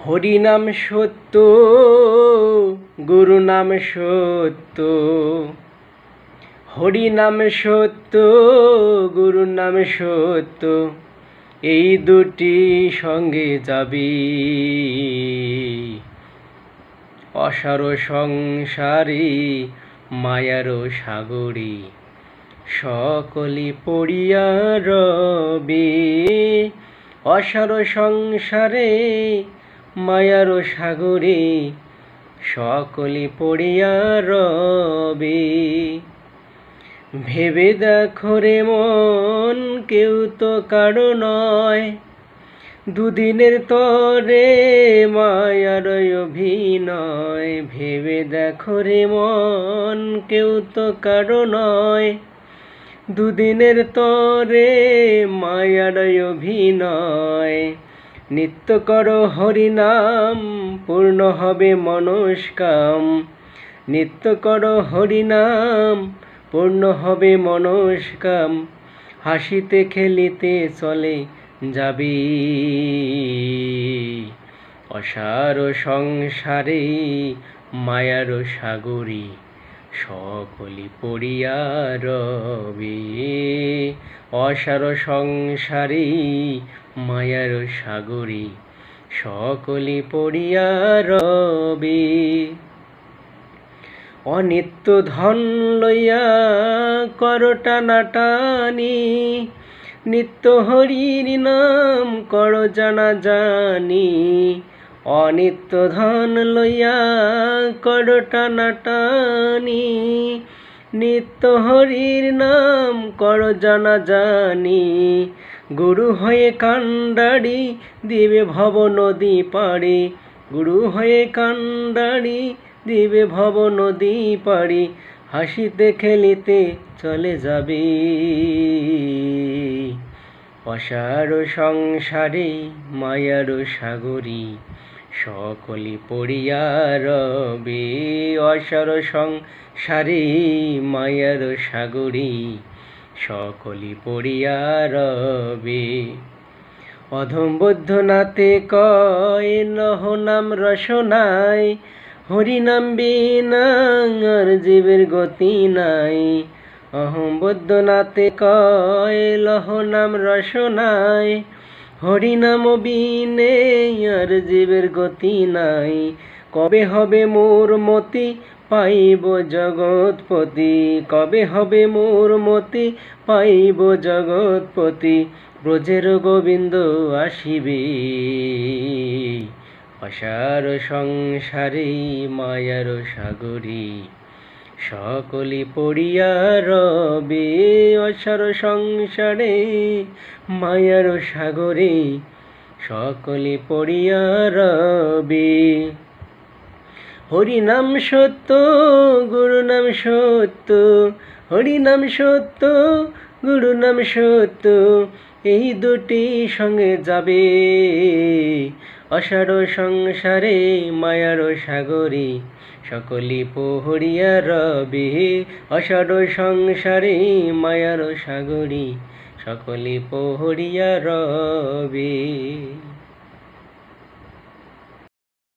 হরি নাম সত্য, গুরু নাম সত্য। হরি নাম সত্য, গুরু নাম সত্য, এই দুটি সঙ্গে যাবি। অসার সংসারে মায়ার সাগরে সকলি পড়িয়া রবে। অসার সংসারে মায়ার সাগরে সকলি পড়িয়া রবে। ভেবে দেখো রে মন, কেউ তো কারো নয়, দুদিনের তরে মায়ার অভিনয়। ভেবে দেখো রে মন, কেউ তো কারো নয়, দুদিনের তরে মায়ার অভিনয়। নিত্য করো হরিনাম, পূর্ণ হবে মনস্কাম। নিত্য করো হরিনাম, পূর্ণ হবে মনস্কাম। হাসিতে খেলিতে চলে যাবি। অসার সংসারে মায়ার সাগরে সকলি পড়িয়া রবে। অসার সংসারে মায়ার সাগরে সকলি পড়িয়া রবে। অনিত্য ধন লইয়া কর টানাটানি, নিত্য হরির নাম কর জানা জানি। অনিত্য ধন লইয়া কর টানাটানি, নিত্য হরির নাম কর জানা জানি। গুরু হয়ে কান্ডারি দিবে ভব নদী পাড়ি। গুরু হয়ে কান্ডারি দিবে ভব নদী পাড়ি। হাসিতে খেলিতে চলে যাবে। অসার সংসারে মায়ার সাগরে সকলি পড়িয়া রবে। অসার সংসারে মায়ার সাগরে সকলি পড়িয়া রবে। অধম বৈদ্যনাথে কয় লহ নাম রসনাই, হরি নাম বিনা আর জীবের গতি নাই। অহম বৈদ্যনাথে কয় লহ নাম রসনাই, হরি নাম বিনে আর জীবের গতি নাই। কবে হবে মোর মতি পাইব জগৎপতি। কবে হবে মোর মতি পাইব জগৎপতি। ব্রজের গোবিন্দ আসিবে। অসার সংসারে মায়ার সাগরে সকলি পড়িয়া রবে। অসার সংসারে মায়ার সাগরে সকলি পড়িয়া রবে। হরি নাম সত্য, গুরু নাম সত্য। হরি নাম সত্য, গুরু নাম সত্য, এই দুটি সঙ্গে যাবে। অসার সংসারে মায়ার সাগরে সকলি পড়িয়া রবে। অসার সংসারে মায়ার সাগরে সকলি পড়িয়া রবে।